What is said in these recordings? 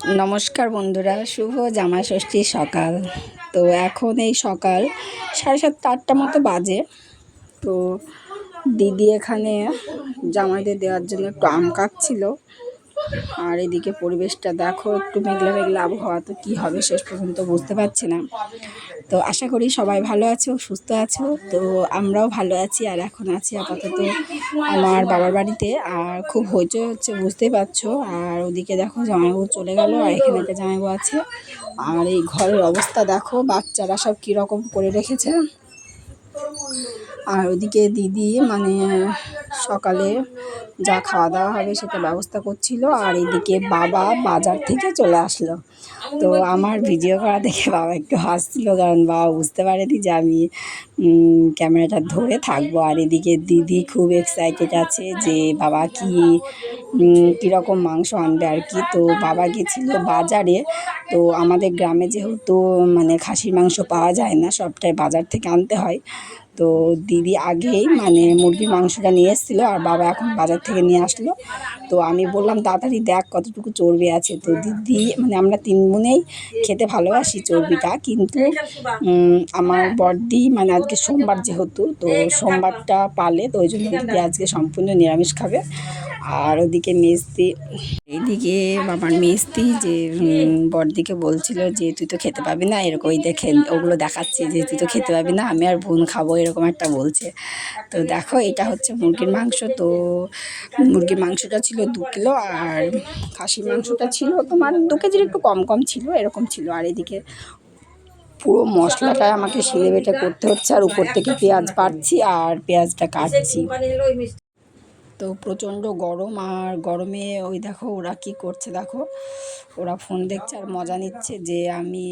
নমস্কার বন্ধুরা, শুভ জামাই ষষ্ঠীর সকাল। তো এখন এই সকাল 7:30-8টা মতো বাজে। তো দিদি এখানে জামাইদের দেওয়ার জন্য একটু আম কাটছিল। আর এদিকে পরিবেশটা দেখো, একটু মেঘলা মেঘলা আবহাওয়া। তো কী হবে শেষ পর্যন্ত বুঝতে পারছি না। তো আশা করি সবাই ভালো আছো, সুস্থ আছো। তো আমরাও ভালো আছি। আর এখন আছি আপাতত আমার বাবার বাড়িতে। আর খুব হইচই হচ্ছে, বুঝতেই পারছো। আর ওদিকে দেখো জামাইবাবু চলে গেল, আর এখানে একটা জামাইবাবু আছে। আর এই ঘরের অবস্থা দেখো, বাচ্চারা সব কীরকম করে রেখেছে। আর ওদিকে দিদি মানে সকালে যা খাওয়া দাওয়া হবে সেটা ব্যবস্থা করছিল। আর এদিকে বাবা বাজার থেকে চলে আসলো। তো আমার ভিডিও করা দেখে বাবা একটু হাসছিল, কারণ বাবা বুঝতে পারেনি যে আমি ক্যামেরাটা ধরে থাকবো। আর এদিকে দিদি খুব এক্সাইটেড আছে যে বাবা কীরকম মাংস আনবে আর কি। তো বাবা গেছিলো বাজারে। তো আমাদের গ্রামে যেহেতু মানে খাসির মাংস পাওয়া যায় না, সবটাই বাজার থেকে আনতে হয়। তো দিদি আগেই মানে মুরগির মাংসটা নিয়ে এসেছিলো, আর বাবা এখন বাজার থেকে নিয়ে আসলো। তো আমি বললাম তাড়াতাড়ি দেখ কতটুকু চর্বি আছে। তো দিদি মানে আমরা 3 বোনেই খেতে ভালোবাসি চর্বিটা, কিন্তু আমার বড়দি মানে আজকে সোমবার যেহেতু, তো সোমবারটা পালে, তো ওই জন্য দিদি আজকে সম্পূর্ণ নিরামিষ খাবে। আর ওদিকে মেজদি, এইদিকে আমার মেজদি যে বড়দিকে বলছিল যে তুই তো খেতে পাবি না, এরকম দেখে ওগুলো দেখাচ্ছে যে তুই তো খেতে পাবি না, আমি আর বোন খাবো, এরকম একটা বলছে। তো দেখো এটা হচ্ছে মুরগির মাংস। তো মুরগির মাংসটা ছিল 2 কিলো, আর খাসির মাংসটা ছিল তোমার 2 কেজির একটু কম কম ছিল, এরকম ছিল। আর এদিকে পুরো মশলাটা আমাকে শিলে বেটে করতে হচ্ছে, আর উপর থেকে পেঁয়াজ পাচ্ছি আর পেঁয়াজটা কাটছি। তো প্রচণ্ড গরম, আর গরমে ওই দেখো ওরা কি করছে, দেখো ওরা ফোন দেখছে আর মজা নিচ্ছে যে আমি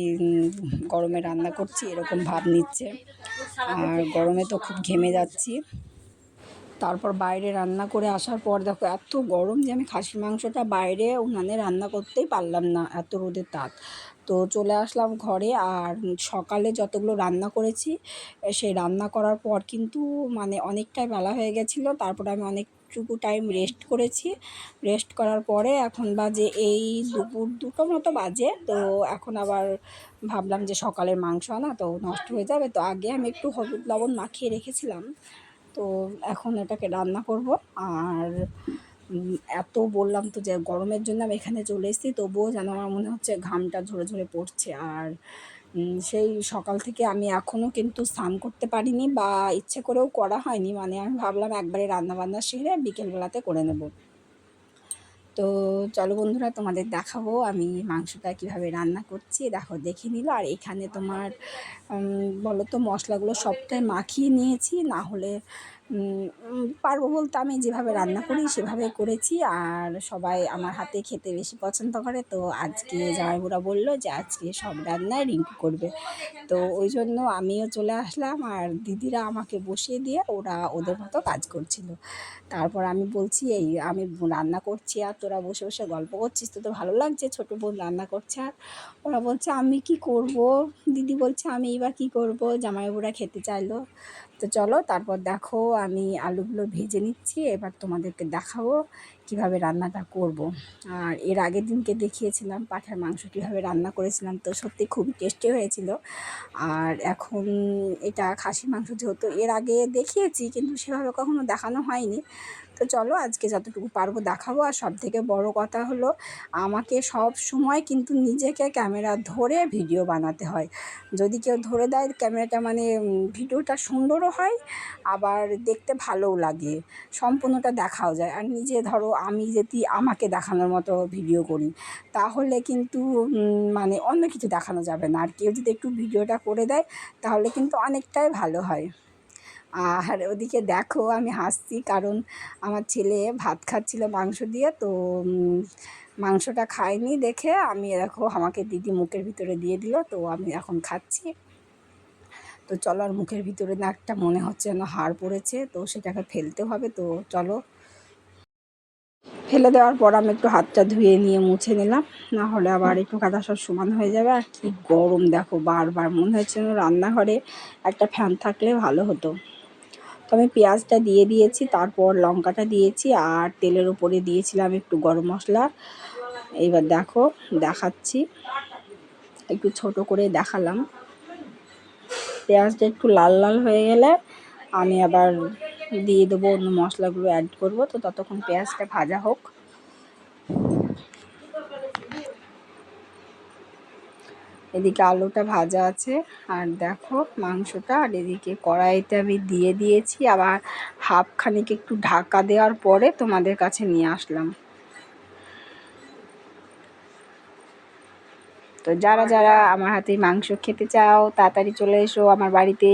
গরমে রান্না করছি, এরকম ভাব নিচ্ছে। আর গরমে তো খুব ঘেমে যাচ্ছি। তারপর বাইরে রান্না করে আসার পর দেখো এত গরম যে আমি খাসির মাংসটা বাইরে উনানে রান্না করতেই পারলাম না, এত রোদের তাপ। তো চলে আসলাম ঘরে। আর সকালে যতগুলো রান্না করেছি সেই রান্না করার পর কিন্তু মানে অনেকটাই বেলা হয়ে গেছিলো। তারপরে আমি অনেকটুকু টাইম রেস্ট করেছি। রেস্ট করার পরে এখন বাজে এই দুপুর 2টো মতো বাজে। তো এখন আবার ভাবলাম যে সকালের মাংস আনা তো নষ্ট হয়ে যাবে, তো আগে আমি একটু হলুদ লবণ মাখিয়ে রেখেছিলাম। তো এখন এটাকে রান্না করব। আর এত বললাম তো যে গরমের জন্য আমি এখানে চলে এসেছি, তবুও যেন আমার মনে হচ্ছে ঘামটা ঝরে ঝরে পড়ছে। আর সেই সকাল থেকে আমি এখনও কিন্তু স্নান করতে পারিনি, বা ইচ্ছে করেও করা হয়নি। মানে আমি ভাবলাম একবারে রান্নাবান্না সেরে বিকেলবেলাতে করে নেব। তো চলো বন্ধুরা, তোমাদের দেখাবো আমি মাংসটা কীভাবে রান্না করছি। দেখো দেখে নিল। আর এখানে তোমার বলো তো মশলাগুলো সবটাই মাখিয়ে নিয়েছি, না হলে পারবো বলতে আমি যেভাবে রান্না করি সেভাবে করেছি। আর সবাই আমার হাতে খেতে বেশি পছন্দ করে। তো আজকে জামাইবুড়া বললো যে আজকে সব রান্নায় রিঙ্কু করবে। তো ওই জন্য আমিও চলে আসলাম, আর দিদিরা আমাকে বসিয়ে দিয়ে ওরা ওদের মতো কাজ করছিল। তারপর আমি বলছি এই আমি রান্না করছি আর তোরা বসে বসে গল্প করছিস, তো ভালো লাগছে, ছোটো বোন রান্না করছে। আর ওরা বলছে আমি কি করব, দিদি বলছে আমি এবার কী করব, জামাইবাবুরা খেতে চাইলো। তো চলো তারপর দেখো আমি আলুগুলো ভেজে নিচ্ছি, এবার তোমাদেরকে দেখাবো কীভাবে রান্নাটা করব। আর এর আগের দিনকে দেখিয়েছিলাম পাঁঠার মাংস কীভাবে রান্না করেছিলাম, তো সত্যি খুবই টেস্টি হয়েছিল। আর এখন এটা খাসির মাংস, যেহেতু এর আগে দেখিয়েছি কিন্তু সেভাবে কখনো দেখানো হয়নি। তো চলো আজকে যতটুকু পারবো দেখাবো। আর সবথেকে বড় কথা হলো আমাকে সব সময় কিন্তু নিজেকে ক্যামেরা ধরে ভিডিও বানাতে হয়। যদি কেউ ধরে দেয় ক্যামেরাটা, মানে ভিডিওটা সুন্দরও হয়, আবার দেখতে ভালোও লাগে, সম্পূর্ণটা দেখাও যায়। আর নিজে ধরো আমি যদি আমাকে দেখানোর মতো ভিডিও করি তাহলে কিন্তু মানে অন্য কিছু দেখানো যাবে না। আর কেউ যদি একটু ভিডিওটা করে দেয় তাহলে কিন্তু অনেকটাই ভালো হয়। আর ওদিকে দেখো আমি হাসছি, কারণ আমার ছেলে ভাত খাচ্ছিল মাংস দিয়ে। তো মাংসটা খায়নি দেখে আমি দেখো আমাকে দিদি মুখের ভিতরে দিয়ে দিল, তো আমি এখন খাচ্ছি। তো চলো, আর মুখের ভিতরে না একটা মনে হচ্ছে যেন হাড় পড়েছে, তো সেটাকে ফেলতে হবে। তো চলো, ফেলে দেওয়ার পর আমি একটু হাতটা ধুয়ে নিয়ে মুছে নিলাম, না হলে আবার একটু কাদা সব সমান হয়ে যাবে। আর কি গরম দেখো, বারবার মনে হচ্ছে যেন রান্নাঘরে একটা ফ্যান থাকলে ভালো হতো। তো আমি পেঁয়াজটা দিয়ে দিয়েছি, তারপর লঙ্কাটা দিয়েছি, আর তেলের উপরে দিয়েছিলাম একটু গরম মশলা। এইবার দেখো, দেখাচ্ছি, একটু ছোট করে দেখালাম। পেঁয়াজটা একটু লাল লাল হয়ে গেলে আমি আবার দিয়ে দেবো অন্য মশলাগুলো অ্যাড করব। তো ততক্ষণ পেঁয়াজটা ভাজা হোক। এদিকে আলুটা ভাজা আছে, আর দেখো মাংসটা, আর এদিকে কড়াইতে আমি দিয়ে দিয়েছি। আবার হাফখানিক একটু ঢাকা দেওয়ার পরে তোমাদের কাছে নিয়ে আসলাম। তো যারা যারা আমার হাতে মাংস খেতে চাও তাড়াতাড়ি চলে এসো আমার বাড়িতে।